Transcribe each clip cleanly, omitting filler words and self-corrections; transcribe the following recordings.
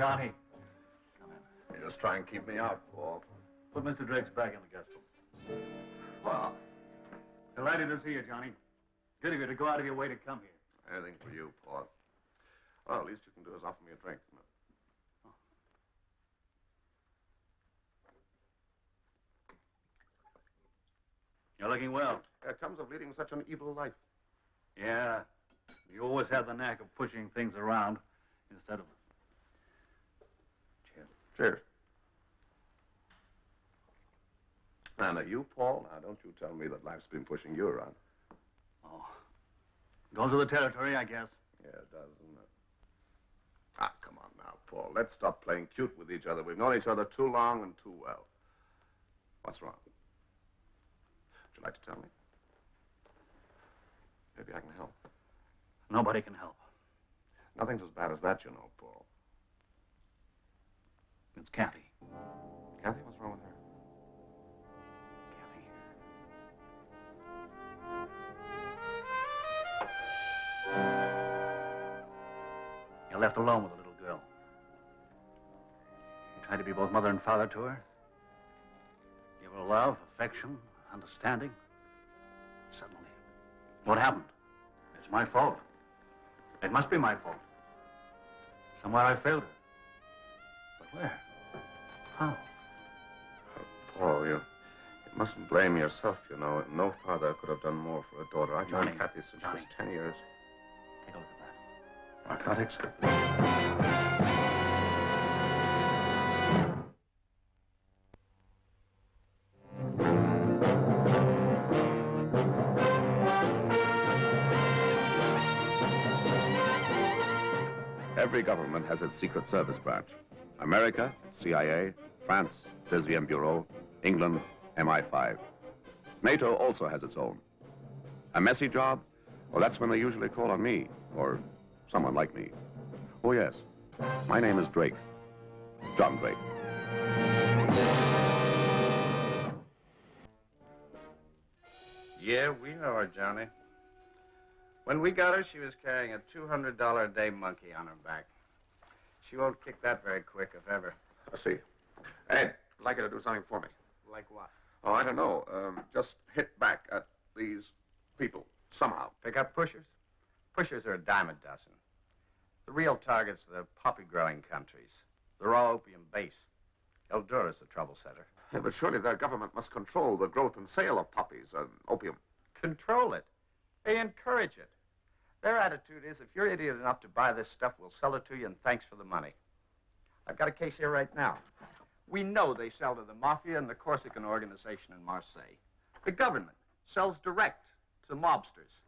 Johnny. Come in. You just try and keep me out, Paul. Put Mr. Drake's back in the guest room. Well, Delighted to see you, Johnny. Good of you to go out of your way to come here. anything for you, Paul. Well, least you can do is offer me a drink. You're looking well. It comes of leading such an evil life. Yeah. You always have the knack of pushing things around instead of... Cheers. Cheers. Now, you, Paul, now, don't you tell me that life's been pushing you around. Oh. Goes with the territory, I guess. Yeah, it does, doesn't it? Ah, come on now, Paul. Let's stop playing cute with each other. We've known each other too long and too well. What's wrong? Would you like to tell me? Maybe I can help. Nobody can help. Nothing's as bad as that, you know, Paul. It's Kathy. Kathy, what's wrong with her? You're left alone with a little girl. You tried to be both mother and father to her. Give her love, affection, understanding. Suddenly, what happened? It's my fault. It must be my fault. Somewhere I failed her. But where? How? Paul, you mustn't blame yourself, you know. No father could have done more for a daughter. I've known Kathy since she was 10 years. Take a look at that. Narcotics? Every government has its secret service branch. America, CIA, France, Deuxième Bureau, England, MI5. NATO also has its own. A messy job? Well, that's when they usually call on me, or someone like me. Oh, yes. My name is Drake. John Drake. Yeah, we know her, Johnny. When we got her, she was carrying a $200 a day monkey on her back. She won't kick that very quick, if ever. I see. Ed, I'd like you to do something for me. Like what? Oh, I don't know. Just hit back at these people, somehow. Pick up pushers? Pushers are a dime a dozen. The real targets are the poppy-growing countries. The raw opium base. Eldura's the trouble setter. Yeah, but surely their government must control the growth and sale of poppies, opium. Control it. They encourage it. Their attitude is, if you're idiot enough to buy this stuff, we'll sell it to you and thanks for the money. I've got a case here right now. We know they sell to the Mafia and the Corsican organization in Marseille. The government sells direct to mobsters.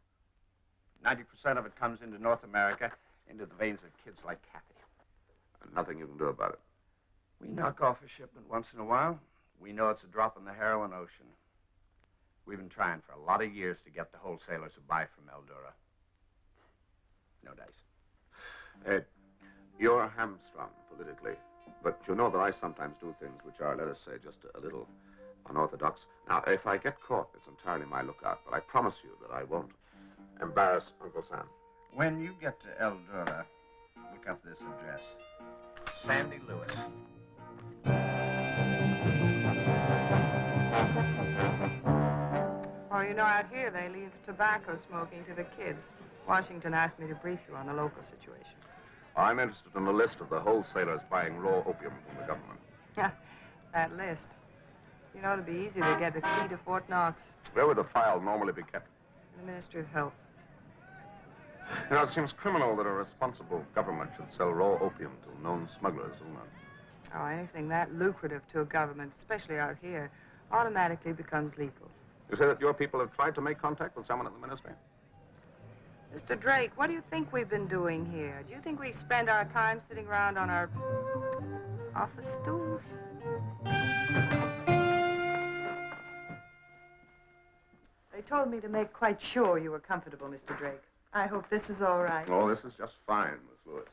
90% of it comes into North America, into the veins of kids like Kathy. And nothing you can do about it. We knock off a shipment once in a while. We know it's a drop in the heroin ocean. We've been trying for a lot of years to get the wholesalers to buy from Eldura. No dice. Ed, you're hamstrung politically, but you know that I sometimes do things which are, let us say, just a little unorthodox. Now, if I get caught, it's entirely my lookout, but I promise you that I won't embarrass Uncle Sam. When you get to Eldura, look up this address. Sandy Lewis. Well, you know, out here they leave tobacco smoking to the kids. Washington asked me to brief you on the local situation. I'm interested in a list of the wholesalers buying raw opium from the government. That list. You know, it'd be easy to get the key to Fort Knox. Where would the file normally be kept? The Ministry of Health. You know, it seems criminal that a responsible government should sell raw opium to known smugglers, doesn't it? Oh, anything that lucrative to a government, especially out here, automatically becomes legal. You say that your people have tried to make contact with someone in the ministry? Mr. Drake, what do you think we've been doing here? Do you think we spend our time sitting around on our office stools? They told me to make quite sure you were comfortable, Mr. Drake. I hope this is all right. Oh, this is just fine, Miss Lewis.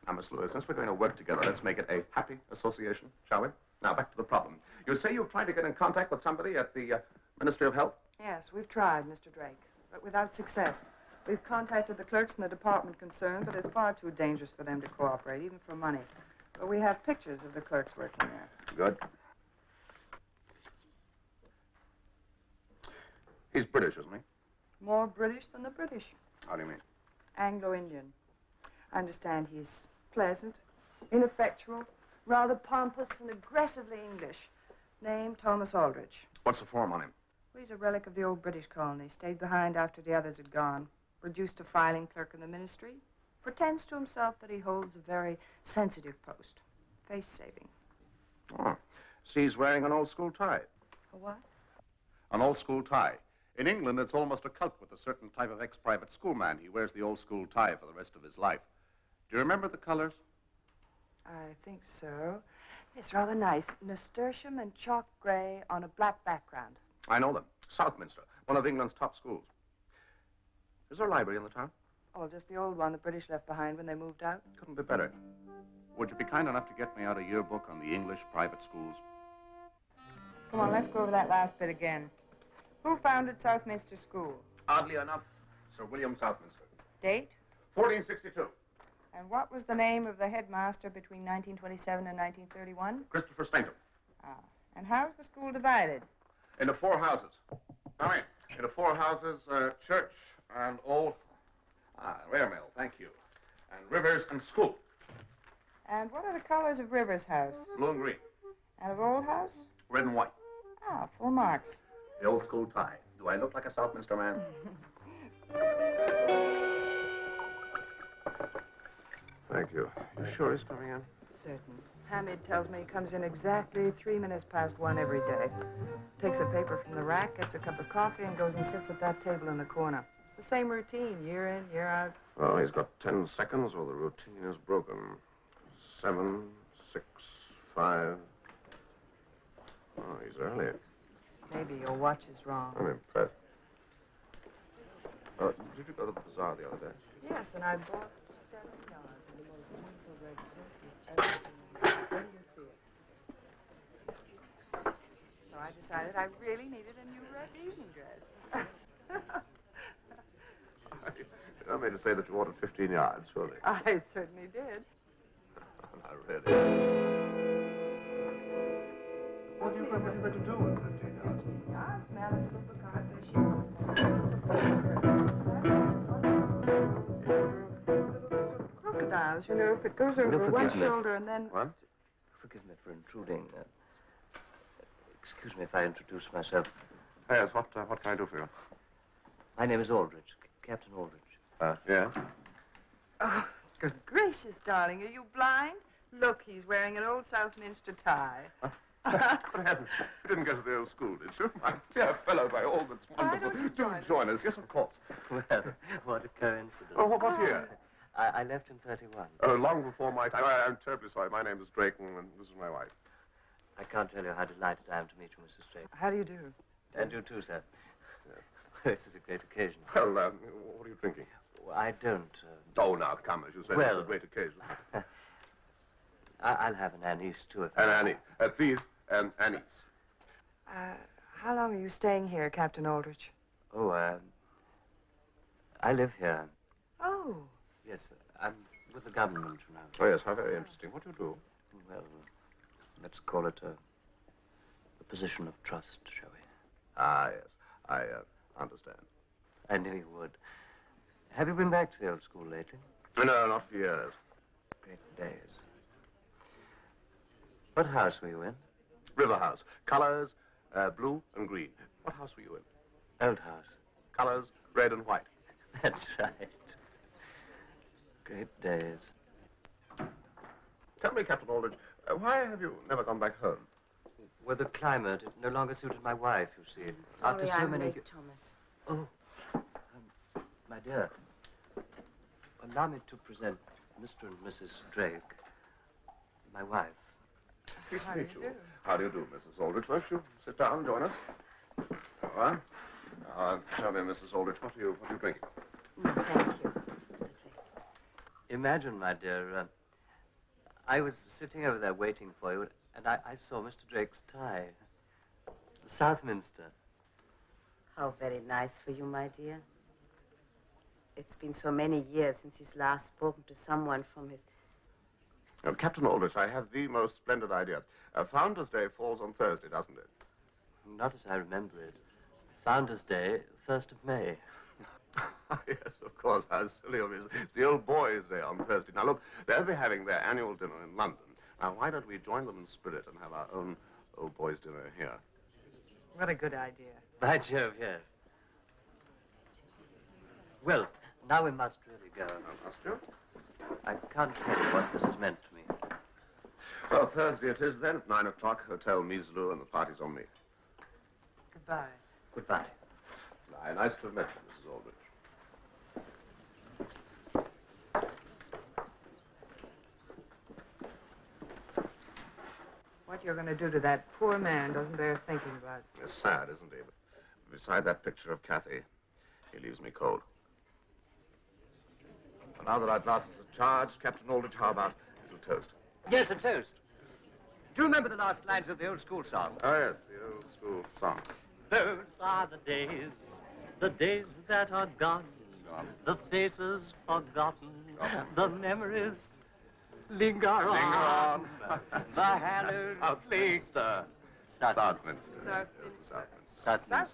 Now, Miss Lewis, since we're going to work together, let's make it a happy association, shall we? Now, back to the problem. You say you've tried to get in contact with somebody at the Ministry of Health? Yes, we've tried, Mr. Drake, but without success. We've contacted the clerks in the department concerned, but it's far too dangerous for them to cooperate, even for money. But we have pictures of the clerks working there. Good. He's British, isn't he? More British than the British. How do you mean? Anglo-Indian. I understand he's pleasant, ineffectual, rather pompous, and aggressively English. Name, Thomas Aldrich. What's the form on him? Well, he's a relic of the old British colony. Stayed behind after the others had gone. Reduced to filing clerk in the ministry. Pretends to himself that he holds a very sensitive post. Face-saving. Oh. See, he's wearing an old-school tie. A what? An old-school tie. In England, it's almost a cult with a certain type of ex-private schoolman. He wears the old-school tie for the rest of his life. Do you remember the colors? I think so. It's rather nice. Nasturtium and chalk gray on a black background. I know them. Southminster, one of England's top schools. Is there a library in the town? Oh, just the old one the British left behind when they moved out. Couldn't be better. Would you be kind enough to get me out a yearbook on the English private schools? Come on, let's go over that last bit again. Who founded Southminster School? Oddly enough, Sir William Southminster. Date? 1462. And what was the name of the headmaster between 1927 and 1931? Christopher Stanton. Ah. And how's the school divided? Into 4 houses. Come in. Into 4 houses, church and old... rail mill, thank you. And Rivers and school. And what are the colors of Rivers' house? Blue and green. And of Old House? Red and white. Ah, full marks. The old school tie. Do I look like a Southminster man? Thank you. You sure he's coming in? Certain. Hamid tells me he comes in exactly 3 minutes past 1 every day. Takes a paper from the rack, gets a cup of coffee, and goes and sits at that table in the corner. It's the same routine, year in, year out. Well, he's got 10 seconds or the routine is broken. 7, 6, 5. Oh, he's early. Maybe your watch is wrong. I'm impressed. Did you go to the bazaar the other day? Yes, and I bought 7 yards of the most beautiful red silk you've ever seen. When do you see it? So I decided I really needed a new red evening dress. You don't mean to say that you ordered 15 yards, surely? I certainly did. Not really. What are you going to do with 15 yards? Yards, Madam crocodiles, you know, if it goes over one shoulder and then... What? Forgive me for intruding. Excuse me if I introduce myself. Yes, what can I do for you? My name is Aldrich, Captain Aldrich. Yes? Oh, good gracious, darling, are you blind? Look, he's wearing an old Southminster tie. Good heavens. You didn't go to the old school, did you? My dear fellow, by all that's wonderful. Why don't you Do join us. Yes, of course. Well, what a coincidence. Oh, what year? I left in 31. Oh, long before my time. I'm terribly sorry. My name is Drayton, and this is my wife. I can't tell you how delighted I am to meet you, Mrs. Drake. How do you do? And you too, sir. This is a great occasion. Well, what are you drinking? Well, I don't. Oh, now, come, as you said, Well- it's a great occasion. I'll have an anise, too. If And Annie. Please, Annie. How long are you staying here, Captain Aldrich? Oh, I live here. Oh. Yes, I'm with the government now. Oh, yes, how very interesting. What do you do? Well, let's call it a position of trust, shall we? Ah, yes. I understand. I knew you would. Have you been back to the old school lately? No, not for years. Great days. What house were you in? River House. Colors, blue and green. What house were you in? Old house. Colors, red and white. That's right. Great days. Tell me, Captain Aldrich, why have you never gone back home? Well, the climate, it no longer suited my wife, you see. Sorry, After so I'm many... late, Thomas. Oh, my dear, allow me to present Mr. and Mrs. Drake, my wife. Pleased How to do meet you you. do? How do you do, Mrs. Aldrich? Won't you sit down and join us? All right. Now, tell me, Mrs. Aldrich, what are you drinking? No, thank you, Mr. Drake. Imagine, my dear, I was sitting over there waiting for you, and I saw Mr. Drake's tie. The Southminster. How very nice for you, my dear. It's been so many years since he's last spoken to someone from his... Captain Aldrich, I have the most splendid idea. Founders' Day falls on Thursday, doesn't it? Not as I remember it. Founders' Day, 1st of May. Yes, of course. How silly of me. It's the old boys' day on Thursday. Now, look, they'll be having their annual dinner in London. Now, why don't we join them in spirit and have our own old boys' dinner here? What a good idea. By Jove, yes. Well, now we must really go. Must you? I can't tell you what this has meant to me. Well, Thursday it is then, at 9 o'clock, Hotel Measloo, and the party's on me. Goodbye. Goodbye. Nice to have met you, Mrs. Aldrich. What you're going to do to that poor man doesn't bear thinking about. It's sad, isn't he? But beside that picture of Kathy, he leaves me cold. And now that our glasses are charged, Captain Aldrich, how about a little toast? Yes, a toast. Do you remember the last lines of the old school song? Oh, yes, the old school song. Those are the days that are gone, the faces forgotten, the memories linger on. The hallowed Southminster. Southminster. Southminster.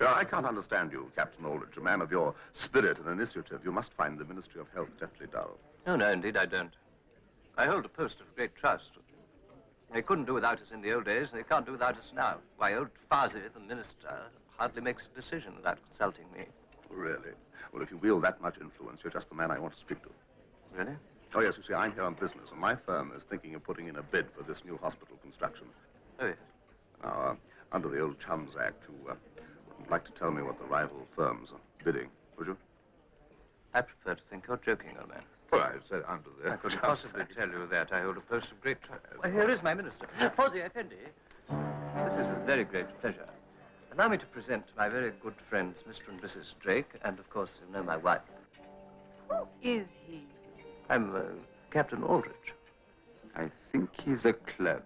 I can't understand you, Captain Aldrich. A man of your spirit and initiative. You must find the Ministry of Health deathly dull. No, indeed I don't. I hold a post of great trust. They couldn't do without us in the old days, and they can't do without us now. Why, old Farsi, the minister, hardly makes a decision without consulting me. Really? Well, if you wield that much influence, you're just the man I want to speak to. Really? Oh, yes, you see, I'm here on business, and my firm is thinking of putting in a bid for this new hospital construction. Oh, yes. Now, under the old Chums Act, you would like to tell me what the rival firms are bidding, would you? I prefer to think you're joking, old man. Well, I said under the I couldn't Chums possibly Act. tell you that. I hold a post of great trust. Well, here is my minister, Fawzi Effendi. This is a very great pleasure. Allow me to present my very good friends, Mr. and Mrs. Drake, and, of course, you know my wife. Who is he? I'm Captain Aldrich. I think he's a clerk.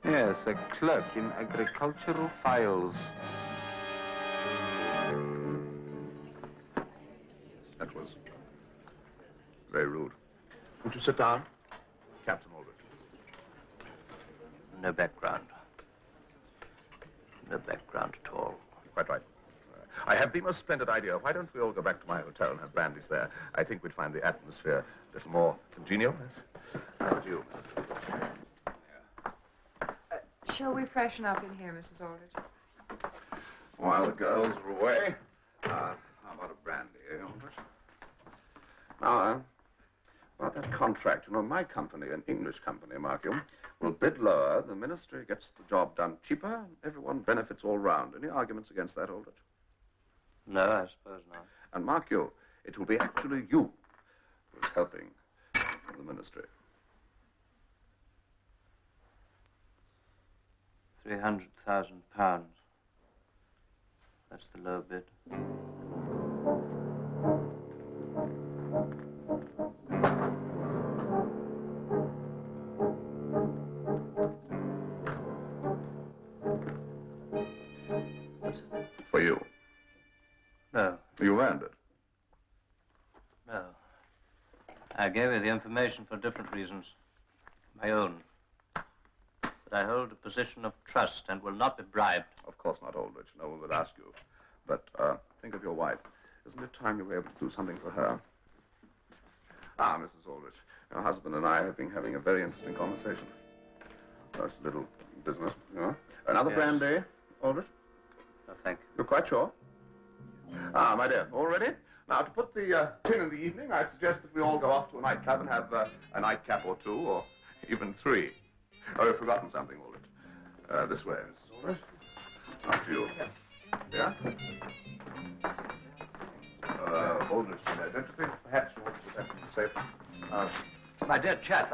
Yes, a clerk in agricultural files. That was very rude. Won't you sit down? Captain Aldrich. No background. No background at all. Quite right. I have the most splendid idea. Why don't we all go back to my hotel and have brandies there? I think we'd find the atmosphere a little more congenial. Yes. How do you? Shall we freshen up in here, Mrs. Aldrich? While the girls are away, how about a brandy, eh, Aldrich? Now, about that contract, you know, my company, an English company, mark you, will bid lower, the ministry gets the job done cheaper, and everyone benefits all round. Any arguments against that, Aldrich? No, I suppose not. And mark you, it will be actually you who's helping the ministry. £300,000. That's the low bid. For you. No, You earned it. no. I gave you the information for different reasons. My own. But I hold a position of trust and will not be bribed. Of course not, Aldrich. No one would ask you. But think of your wife. Isn't it time you were able to do something for her? Ah, Mrs. Aldrich, your husband and I have been having a very interesting conversation. That's a little business, you know. Another Yes. brandy, Aldrich? No, thank you. You're quite sure? Ah, my dear, all ready? Now, to put the tin in the evening, I suggest that we all go off to a nightclub and have a nightcap or two, or even three. Oh, you've forgotten something, Aldrich. This way, Mrs. Aldrich. After you. Yeah? Aldrich, don't you think perhaps you want to put that in the safe? My dear chap,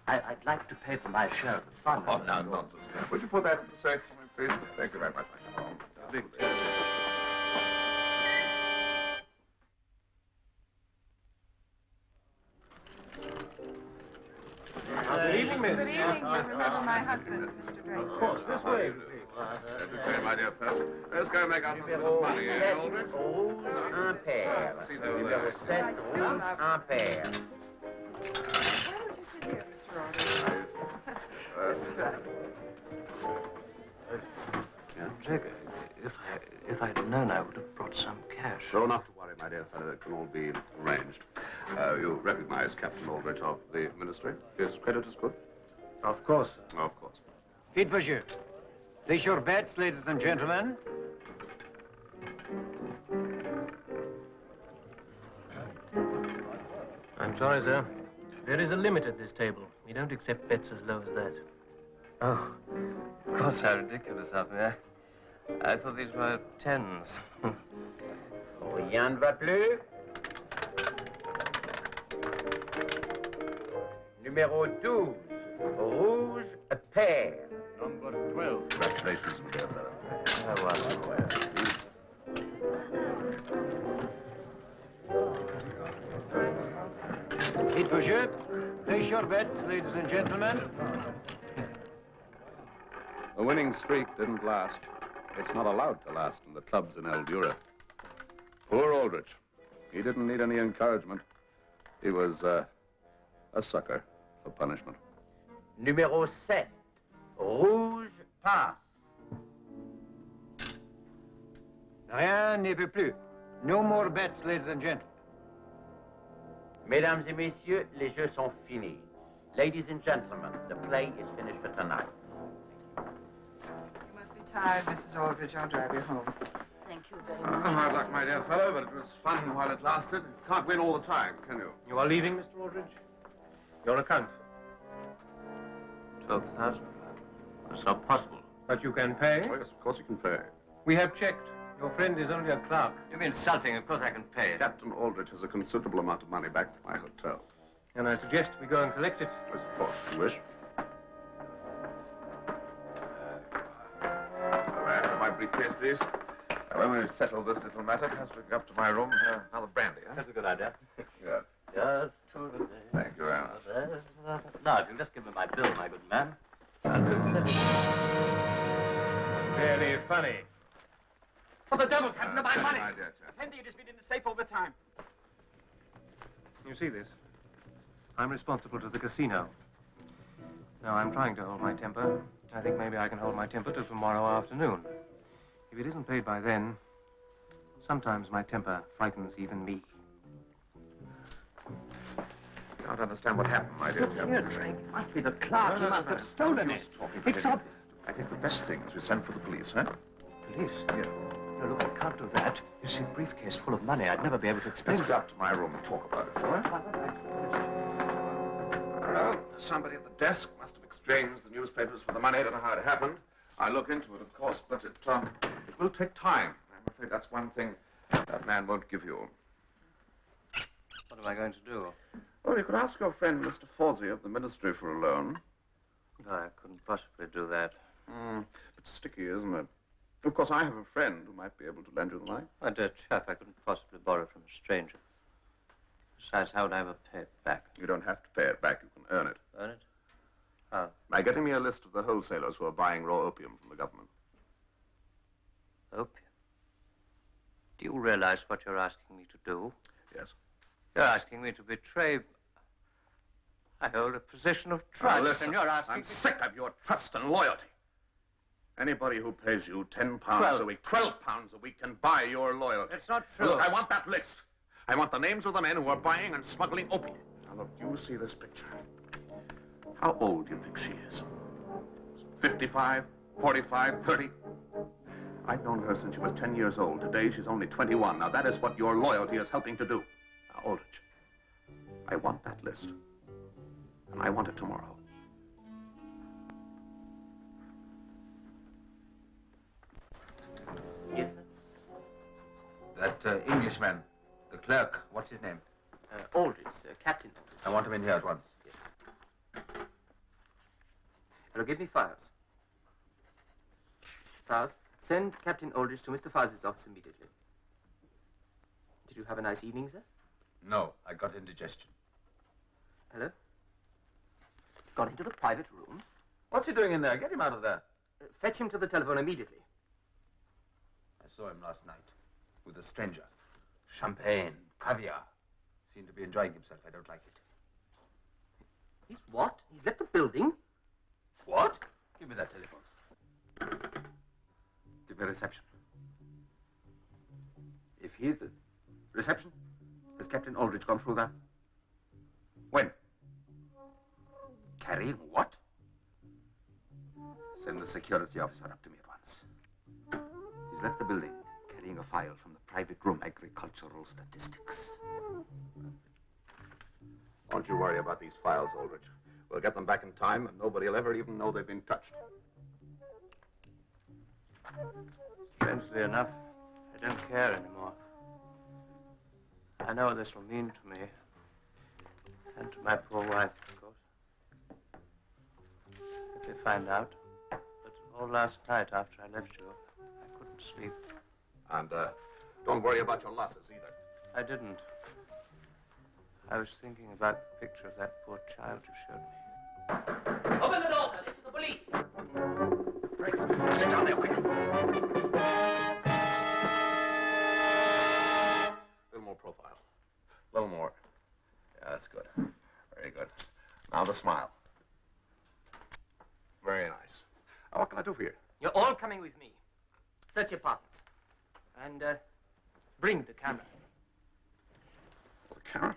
I'd like to pay for my share of the fun. Oh, no, nonsense. Would you put that in the safe for me, please? Thank you very much. Big Good evening, Miss. Good evening. You remember my husband, Mr. Drake. Of course, this way. Okay, my dear fellow. Let's go and make out some of this money, eh, Aldrich? Rouge impair. See those Numéro 7, rouge impair. Why don't you sit here, Mr. Aldrich? That's right. Drake, if I'd known, I would have brought some cash. So not to worry, my dear fellow. It can all be arranged. You recognize Captain Aldrich of the Ministry? His credit is good? Of course, sir. Of course. Vite vos yeux. Place your bets, ladies and gentlemen. I'm sorry, sir. There is a limit at this table. We don't accept bets as low as that. Oh, of course, how ridiculous of me. I thought these were tens. Rien ne va plus. Numéro 12, rouge pair. Number 12. Congratulations, my dear fellow. Vite vos yeux. Place your bets, ladies and gentlemen. The winning streak didn't last. It's not allowed to last in the clubs in El Dura. Poor Aldrich. He didn't need any encouragement. He was a sucker for punishment. Numéro 7, rouge passe. Rien ne peut plus. No more bets, ladies and gentlemen. Mesdames et messieurs, les jeux sont finis. Ladies and gentlemen, the play is finished for tonight. You must be tired, Mrs. Aldrich. I'll drive you home. Thank you very much. Hard luck, my dear fellow, but it was fun while it lasted. You can't win all the time, can you? You are leaving, Mr. Aldrich? Your account? 12,000. That's not possible. But you can pay. Oh, yes, of course you can pay. We have checked. Your friend is only a clerk. You're insulting. Of course I can pay it. Captain Aldrich has a considerable amount of money back from my hotel. And I suggest we go and collect it. Yes, of course, if you wish. My briefcase, please. When we settle this little matter, perhaps we can go up to my room and have another brandy, huh? That's a good idea. Good. Just to the day. Thank you very much. Now, if you'll just give me my bill, my good man. I'll soon settle it. Very funny. What the devil's happened to my money? My dear chap. Fendi, it has been in the safe all the time. You see this? I'm responsible to the casino. Now, I'm trying to hold my temper. I think maybe I can hold my temper till tomorrow afternoon. If it isn't paid by then, sometimes my temper frightens even me. I don't understand what happened, my dear chap. Here, Drake. It must be the clerk. He must have stolen it. It's up. I think the best thing is we send for the police, huh? Police? Yeah. No, look, I can't do that. You see, a briefcase full of money. I'd never be able to explain Let's go up to my room and talk about it, shall we? Well, somebody at the desk must have exchanged the newspapers for the money. I don't know how it happened. I'll look into it, of course, but it will take time. I'm afraid that's one thing that man won't give you. What am I going to do? Well, you could ask your friend, Mr. Fawsey of the Ministry, for a loan. No, I couldn't possibly do that. It's sticky, isn't it? Of course, I have a friend who might be able to lend you the money. My dear chap, I couldn't possibly borrow from a stranger. Besides, how would I ever pay it back? You don't have to pay it back. You can earn it. Earn it? How? By getting me a list of the wholesalers who are buying raw opium from the government. Opium? Do you realize what you're asking me to do? Yes. You're asking me to betray... I hold a position of trust, Now, listen, and you're asking... I'm sick of your trust and loyalty. Anybody who pays you £10 £12. a week, £12 a week can buy your loyalty. It's not true. Look, I want that list. I want the names of the men who are buying and smuggling opium. Now, look, do you see this picture? How old do you think she is? 55, 45, 30? I've known her since she was 10 years old. Today, she's only 21. Now, that is what your loyalty is helping to do. Now, Aldrich, I want that list. And I want it tomorrow. Yes, sir? That Englishman, the clerk, what's his name? Aldrich, Captain Aldrich. I want him in here at once. Yes. Now, give me files. Files. Send Captain Aldrich to Mr. Fawsey's office immediately. Did you have a nice evening, sir? No, I got indigestion. Hello? gone into the private room. What's he doing in there? Get him out of there. Fetch him to the telephone immediately. I saw him last night with a stranger. Champagne, caviar. Seemed to be enjoying himself. I don't like it. He's what? He's left the building? What? Give me that telephone. Give me a reception. If he's the reception, has Captain Aldrich gone through that? When? Carrying what? Send the security officer up to me at once. He's left the building carrying a file from the private room, agricultural statistics. Don't you worry about these files, Aldrich. We'll get them back in time, and nobody will ever even know they've been touched. Strangely enough, I don't care anymore. I know what this will mean to me. And to my poor wife, of course. If they find out. But all last night after I left you, I couldn't sleep. And don't worry about your losses either. I didn't. I was thinking about the picture of that poor child you showed me. Open the door, sir. This is the police. Right. Sit down there, quick. A little more profile. A little more. Yeah, that's good. Very good. Now the smile. Very nice. Now, what can I do for you? You're all coming with me. Search your apartments. And bring the camera. The camera?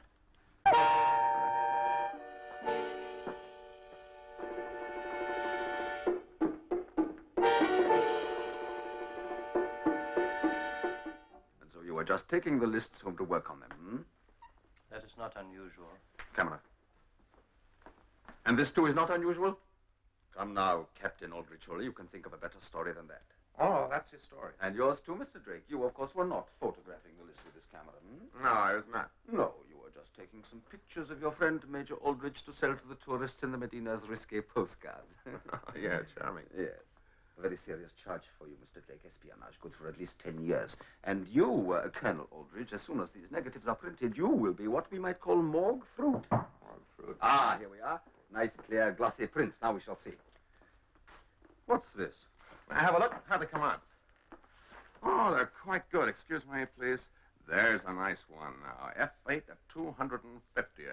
And so you were just taking the lists home to work on them, hmm? That is not unusual. Camera. And this too is not unusual? Come now, Captain Aldrich, surely you can think of a better story than that. Oh, that's his story. And yours too, Mr. Drake. You, of course, were not photographing the list with this camera, hmm? No, I was not. No, you were just taking some pictures of your friend, Major Aldrich, to sell to the tourists in the Medina's risque postcards. Yeah, charming. Yes. A very serious charge for you, Mr. Drake. Espionage, good for at least 10 years. And you, Colonel Aldrich, as soon as these negatives are printed, you will be what we might call morgue fruit. Morgue fruit. Ah, here we are. Nice, clear, glossy prints. Now we shall see. What's this? Now, have a look. How'd they come out? Oh, they're quite good. Excuse me, please. There's a nice one now. F8 at 250.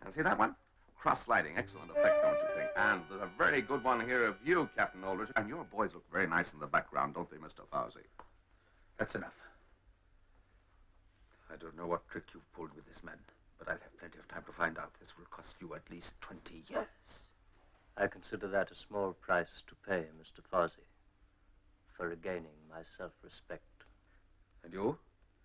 And see that one? Cross-lighting. Excellent effect, don't you think? And there's a very good one here of you, Captain Aldrich. And your boys look very nice in the background, don't they, Mr. Fawzi? That's enough. I don't know what trick you've pulled with this man, but I'll have plenty of time to find out. This will cost you at least 20 years. I consider that a small price to pay, Mr. Fawzi, for regaining my self-respect. And you?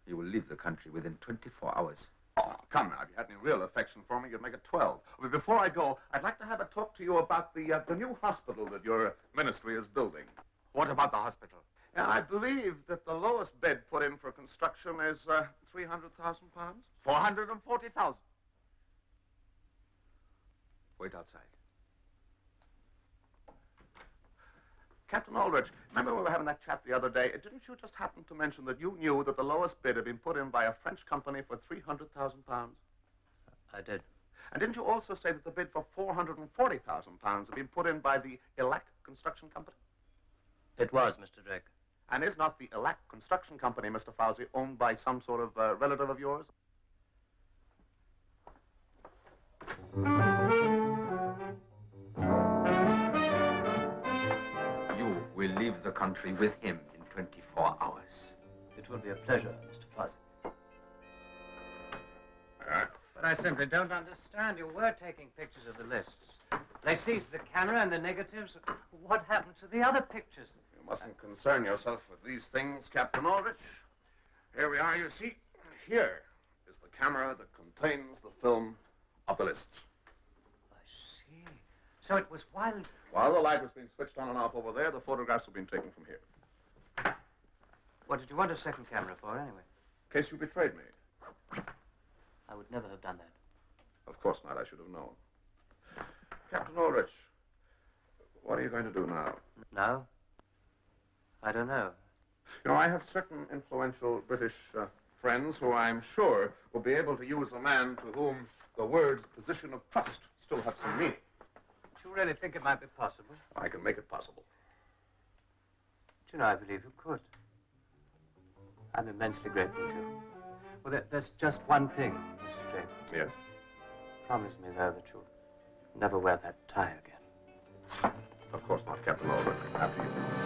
You will leave the country within 24 hours. Oh, come now. If you had any real affection for me, you'd make it 12. But before I go, I'd like to have a talk to you about the new hospital that your ministry is building. What about the hospital? I believe that the lowest bid put in for construction is 300,000 pounds. 440,000. Wait outside. Captain Aldrich, remember we were having that chat the other day? Didn't you just happen to mention that you knew that the lowest bid had been put in by a French company for 300,000 pounds? I did. And didn't you also say that the bid for 440,000 pounds had been put in by the Elac Construction Company? It was, Mr. Drake. And is not the Elac Construction Company, Mr. Fawzi, owned by some sort of relative of yours? You will leave the country with him in 24 hours. It will be a pleasure, Mr. Fawzi. But I simply don't understand. You were taking pictures of the lists. They seized the camera and the negatives. What happened to the other pictures? You mustn't concern yourself with these things, Captain Aldrich. Here we are, you see. Here is the camera that contains the film of the lists. I see. So it was while... While the light was being switched on and off over there, the photographs were being taken from here. What did you want a second camera for, anyway? In case you betrayed me. I would never have done that. Of course not. I should have known. Captain Aldrich, what are you going to do now? Now? I don't know. You know, I have certain influential British friends who I'm sure will be able to use a man to whom the words position of trust is still have some meaning. Do you really think it might be possible? I can make it possible. Do you know, I believe you could. I'm immensely grateful to you. Well, there's just one thing, Mr. Draper. Yes? Promise me, though, that you'll never wear that tie again. Of course not, Captain Albert. After you.